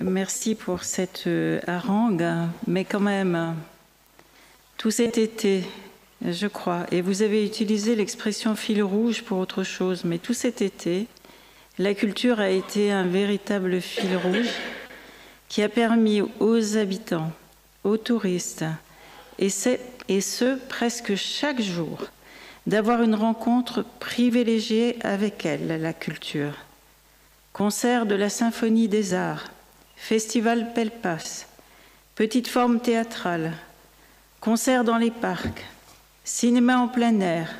Merci pour cette harangue, mais quand même, tout cet été, je crois, et vous avez utilisé l'expression fil rouge pour autre chose, mais tout cet été, la culture a été un véritable fil rouge qui a permis aux habitants, aux touristes, et ce presque chaque jour, d'avoir une rencontre privilégiée avec elle, la culture. Concert de la Symphonie des Arts, Festival Pelpas, petite forme théâtrale, concert dans les parcs, cinéma en plein air,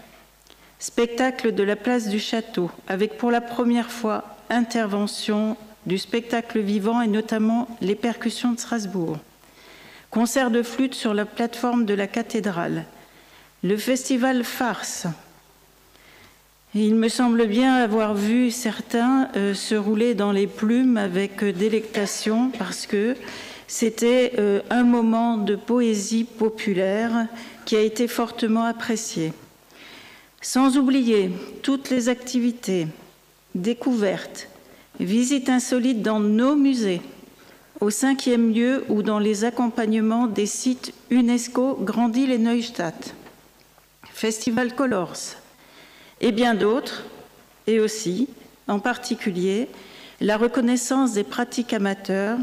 spectacle de la place du Château, avec pour la première fois intervention du spectacle vivant et notamment les percussions de Strasbourg, concert de flûte sur la plateforme de la cathédrale, le festival Farce. Et il me semble bien avoir vu certains se rouler dans les plumes avec délectation parce que c'était un moment de poésie populaire qui a été fortement apprécié. Sans oublier toutes les activités, découvertes, visites insolites dans nos musées, au 5e lieu ou dans les accompagnements des sites UNESCO Grand-Île et Neustadt, Festival Colors, et bien d'autres, et aussi, en particulier, la reconnaissance des pratiques amateurs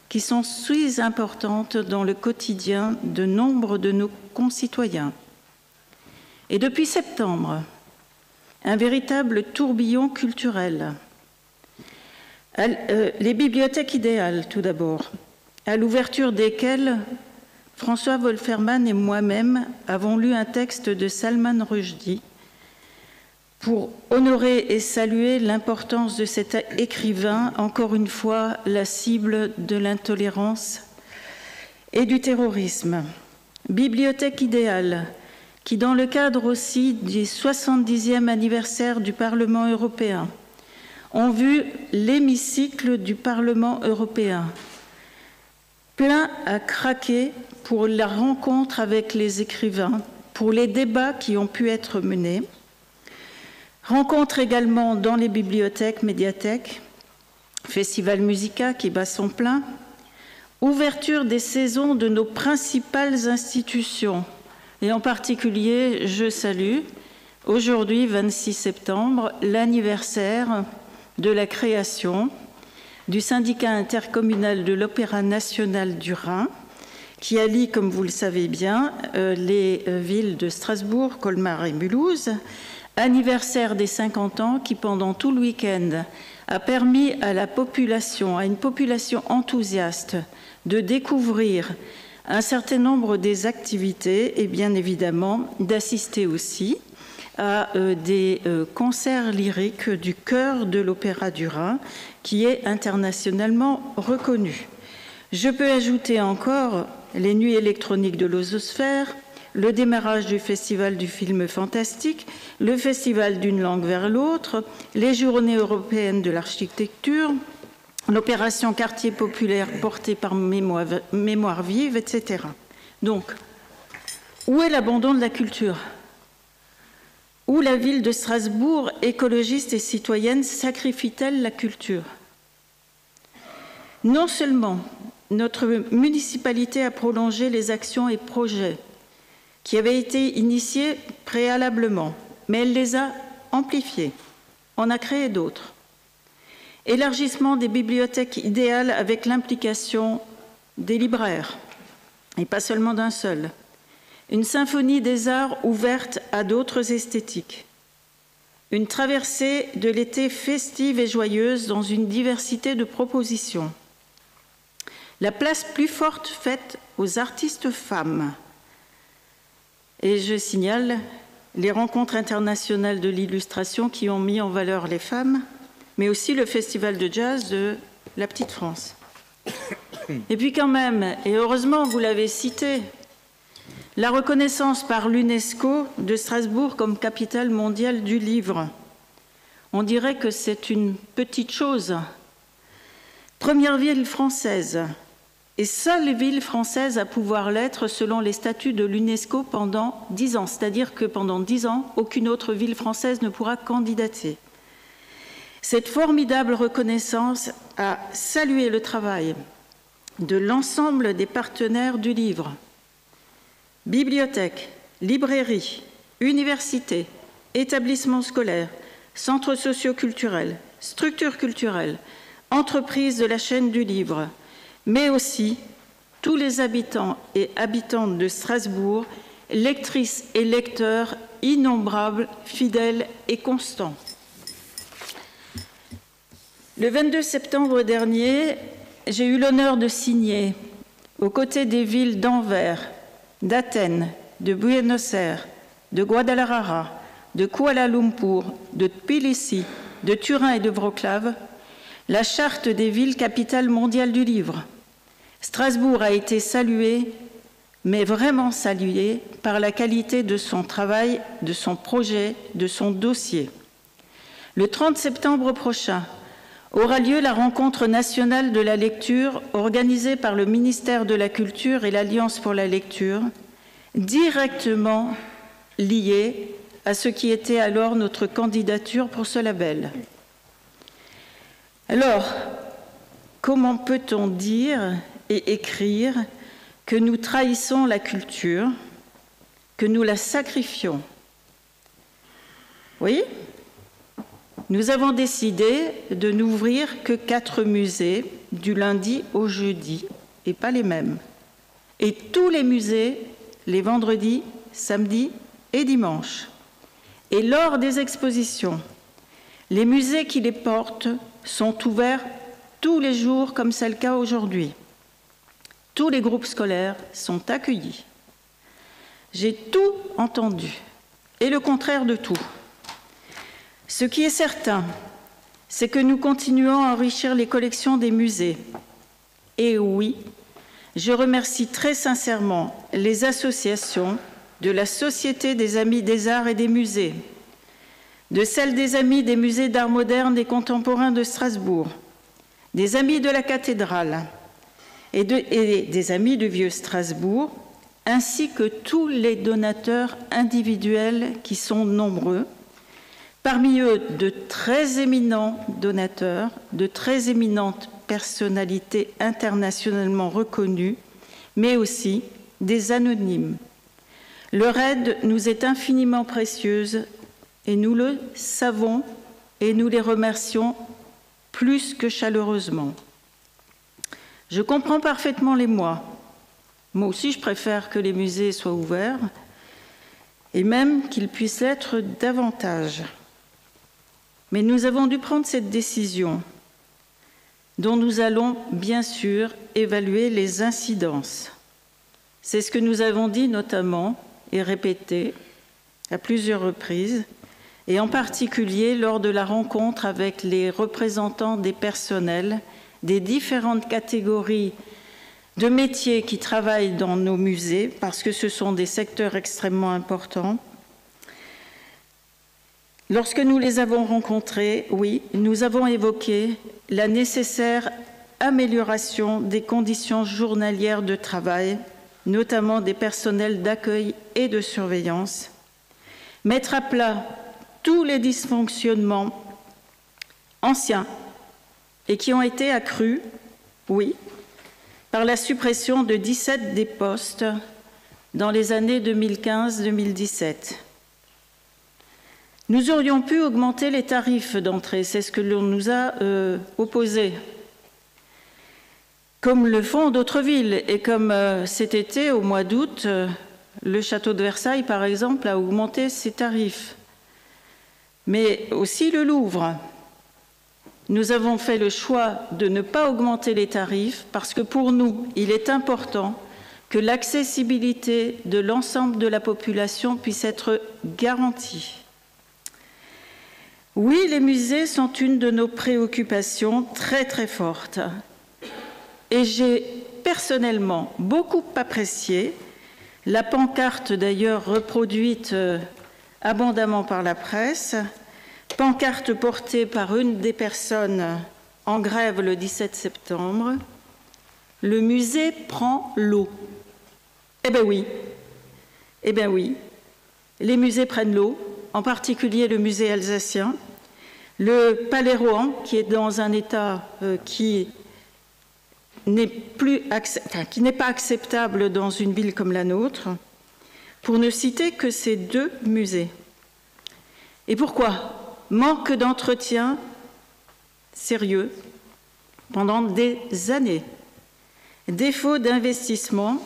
qui sont si importantes dans le quotidien de nombre de nos concitoyens. Et depuis septembre, un véritable tourbillon culturel. Les bibliothèques idéales, tout d'abord, à l'ouverture desquelles François Wolfermann et moi-même avons lu un texte de Salman Rushdie pour honorer et saluer l'importance de cet écrivain, encore une fois la cible de l'intolérance et du terrorisme. Bibliothèque idéale, qui dans le cadre aussi du 70e anniversaire du Parlement européen, ont vu l'hémicycle du Parlement européen plein à craquer pour la rencontre avec les écrivains, pour les débats qui ont pu être menés. Rencontre également dans les bibliothèques, médiathèques, Festival Musica qui bat son plein, ouverture des saisons de nos principales institutions, et en particulier, je salue, aujourd'hui, 26 septembre, l'anniversaire de la création du syndicat intercommunal de l'Opéra national du Rhin, qui allie, comme vous le savez bien, les villes de Strasbourg, Colmar et Mulhouse, anniversaire des 50 ans qui, pendant tout le week-end, a permis à la population, à une population enthousiaste, de découvrir un certain nombre des activités et bien évidemment d'assister aussi à des concerts lyriques du chœur de l'Opéra du Rhin qui est internationalement reconnu. Je peux ajouter encore les nuits électroniques de l'Ososphère, le démarrage du Festival du film fantastique, le Festival d'une langue vers l'autre, les Journées européennes de l'architecture, l'opération Quartier populaire portée par Mémoire vive, etc. Donc, où est l'abandon de la culture? Où la ville de Strasbourg, écologiste et citoyenne, sacrifie-t-elle la culture? Non seulement notre municipalité a prolongé les actions et projets qui avaient été initiés préalablement, mais elle les a amplifiés, en a créé d'autres. Élargissement des bibliothèques idéales avec l'implication des libraires, et pas seulement d'un seul. Une symphonie des arts ouverte à d'autres esthétiques. Une traversée de l'été festive et joyeuse dans une diversité de propositions. La place plus forte faite aux artistes femmes. Et je signale les rencontres internationales de l'illustration qui ont mis en valeur les femmes, mais aussi le festival de jazz de la Petite France. Et puis quand même, et heureusement vous l'avez cité, la reconnaissance par l'UNESCO de Strasbourg comme capitale mondiale du livre. On dirait que c'est une petite chose. Première ville française, et seule ville française à pouvoir l'être selon les statuts de l'UNESCO pendant 10 ans. C'est-à-dire que pendant 10 ans, aucune autre ville française ne pourra candidater. Cette formidable reconnaissance a salué le travail de l'ensemble des partenaires du livre. Bibliothèques, librairies, universités, établissements scolaires, centres socio-culturels, structures culturelles, entreprises de la chaîne du livre, mais aussi tous les habitants et habitantes de Strasbourg, lectrices et lecteurs innombrables, fidèles et constants. Le 22 septembre dernier, j'ai eu l'honneur de signer, aux côtés des villes d'Anvers, d'Athènes, de Buenos Aires, de Guadalajara, de Kuala Lumpur, de Tbilissi, de Turin et de Wrocław, la charte des villes capitales mondiales du livre. Strasbourg a été saluée, mais vraiment saluée, par la qualité de son travail, de son projet, de son dossier. Le 30 septembre prochain aura lieu la rencontre nationale de la lecture organisée par le ministère de la Culture et l'Alliance pour la lecture, directement liée à ce qui était alors notre candidature pour ce label. Alors, comment peut-on dire et écrire que nous trahissons la culture, que nous la sacrifions? Oui, nous avons décidé de n'ouvrir que 4 musées du lundi au jeudi, et pas les mêmes. Et tous les musées, les vendredis, samedis et dimanches. Et lors des expositions, les musées qui les portent sont ouverts tous les jours, comme c'est le cas aujourd'hui. Tous les groupes scolaires sont accueillis. J'ai tout entendu, et le contraire de tout. Ce qui est certain, c'est que nous continuons à enrichir les collections des musées. Et oui, je remercie très sincèrement les associations de la Société des Amis des Arts et des Musées, de celle des Amis des Musées d'Art moderne et contemporain de Strasbourg, des Amis de la Cathédrale et des Amis du Vieux Strasbourg, ainsi que tous les donateurs individuels qui sont nombreux, parmi eux de très éminents donateurs, de très éminentes personnalités internationalement reconnues, mais aussi des anonymes. Leur aide nous est infiniment précieuse et nous le savons et nous les remercions plus que chaleureusement. Je comprends parfaitement l'émoi. Moi aussi, je préfère que les musées soient ouverts et même qu'ils puissent l'être davantage. Mais nous avons dû prendre cette décision dont nous allons bien sûr évaluer les incidences. C'est ce que nous avons dit notamment et répété à plusieurs reprises, et en particulier lors de la rencontre avec les représentants des personnels des différentes catégories de métiers qui travaillent dans nos musées, parce que ce sont des secteurs extrêmement importants. Lorsque nous les avons rencontrés, oui, nous avons évoqué la nécessaire amélioration des conditions journalières de travail, notamment des personnels d'accueil et de surveillance, mettre à plat tous les dysfonctionnements anciens et qui ont été accrus, oui, par la suppression de 17 des postes dans les années 2015-2017. Nous aurions pu augmenter les tarifs d'entrée, c'est ce que l'on nous a opposé, comme le font d'autres villes. Et comme cet été, au mois d'août, le château de Versailles, par exemple, a augmenté ses tarifs. Mais aussi le Louvre. Nous avons fait le choix de ne pas augmenter les tarifs parce que pour nous, il est important que l'accessibilité de l'ensemble de la population puisse être garantie. Oui, les musées sont une de nos préoccupations très très fortes. Et j'ai personnellement beaucoup apprécié la pancarte d'ailleurs reproduite abondamment par la presse, pancarte portée par une des personnes en grève le 17 septembre. Le musée prend l'eau. Eh bien oui, les musées prennent l'eau, en particulier le musée alsacien. Le Palais Rohan, qui est dans un état qui n'est pas acceptable dans une ville comme la nôtre, pour ne citer que ces 2 musées. Et pourquoi? Manque d'entretien sérieux pendant des années. Défaut d'investissement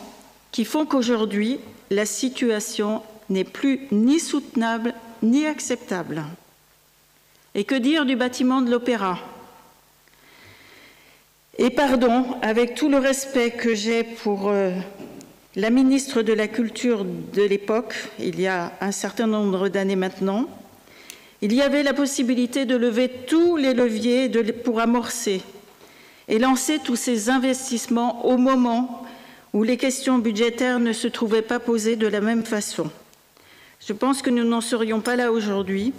qui font qu'aujourd'hui, la situation n'est plus ni soutenable ni acceptable. Et que dire du bâtiment de l'Opéra? Et pardon, avec tout le respect que j'ai pour la ministre de la Culture de l'époque, il y a un certain nombre d'années maintenant, il y avait la possibilité de lever tous les leviers pour amorcer et lancer tous ces investissements au moment où les questions budgétaires ne se trouvaient pas posées de la même façon. Je pense que nous n'en serions pas là aujourd'hui,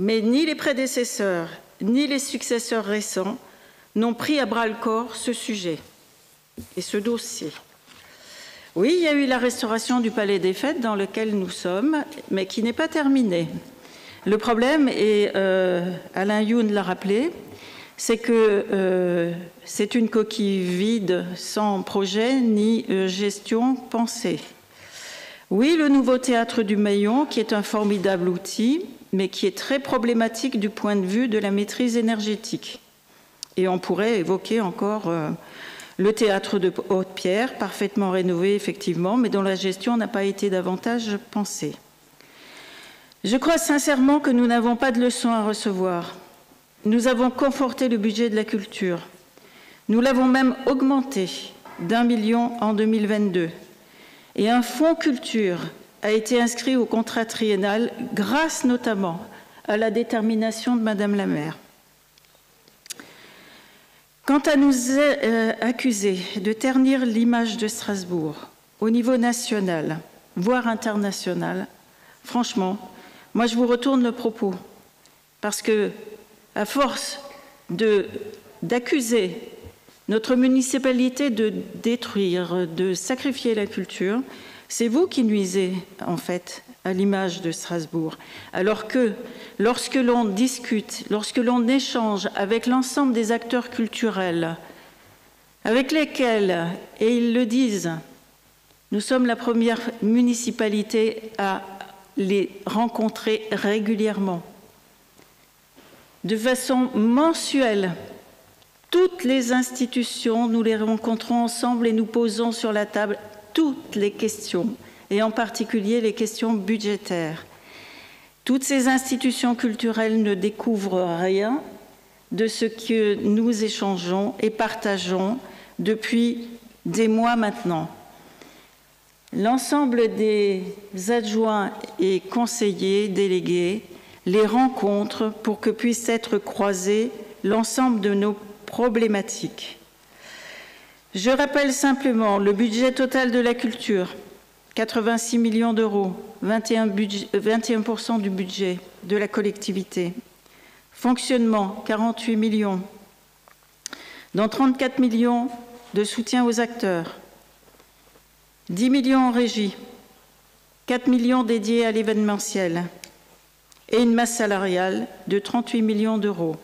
mais ni les prédécesseurs, ni les successeurs récents n'ont pris à bras-le-corps ce sujet et ce dossier. Oui, il y a eu la restauration du Palais des Fêtes dans lequel nous sommes, mais qui n'est pas terminée. Le problème, et Alain Youn l'a rappelé, c'est que c'est une coquille vide sans projet ni gestion pensée. Oui, le nouveau théâtre du Maillon, qui est un formidable outil, mais qui est très problématique du point de vue de la maîtrise énergétique. Et on pourrait évoquer encore le théâtre de Haute-Pierre, parfaitement rénové effectivement, mais dont la gestion n'a pas été davantage pensée. Je crois sincèrement que nous n'avons pas de leçons à recevoir. Nous avons conforté le budget de la culture. Nous l'avons même augmenté d'1 million en 2022. Et un fonds culture a été inscrit au contrat triennal grâce notamment à la détermination de Madame la maire. Quant à nous accuser de ternir l'image de Strasbourg au niveau national, voire international, franchement, moi je vous retourne le propos. Parce que, à force d'accuser notre municipalité de détruire, de sacrifier la culture, c'est vous qui nuisez, en fait, à l'image de Strasbourg. Alors que, lorsque l'on discute, lorsque l'on échange avec l'ensemble des acteurs culturels, avec lesquels, et ils le disent, nous sommes la première municipalité à les rencontrer régulièrement, de façon mensuelle. Toutes les institutions, nous les rencontrons ensemble et nous posons sur la table toutes les questions, et en particulier les questions budgétaires. Toutes ces institutions culturelles ne découvrent rien de ce que nous échangeons et partageons depuis des mois maintenant. L'ensemble des adjoints et conseillers délégués les rencontrent pour que puissent être croisés l'ensemble de nos problématiques. Je rappelle simplement le budget total de la culture, 86 millions d'euros, 21% du budget de la collectivité. Fonctionnement, 48 millions, dont 34 millions de soutien aux acteurs, 10 millions en régie, 4 millions dédiés à l'événementiel et une masse salariale de 38 millions d'euros.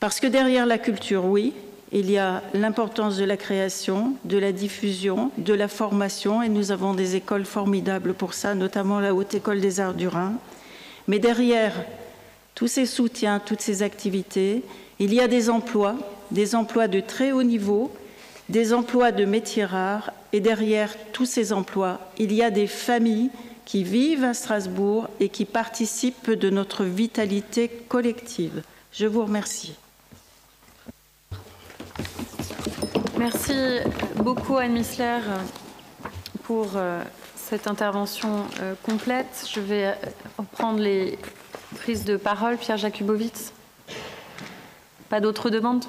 Parce que derrière la culture, oui, il y a l'importance de la création, de la diffusion, de la formation, et nous avons des écoles formidables pour ça, notamment la Haute École des Arts du Rhin. Mais derrière tous ces soutiens, toutes ces activités, il y a des emplois de très haut niveau, des emplois de métiers rares, et derrière tous ces emplois, il y a des familles qui vivent à Strasbourg et qui participent de notre vitalité collective. Je vous remercie. Merci beaucoup Anne Missler pour cette intervention complète. Je vais reprendre les prises de parole. Pierre Jakubowicz. Pas d'autres demandes ?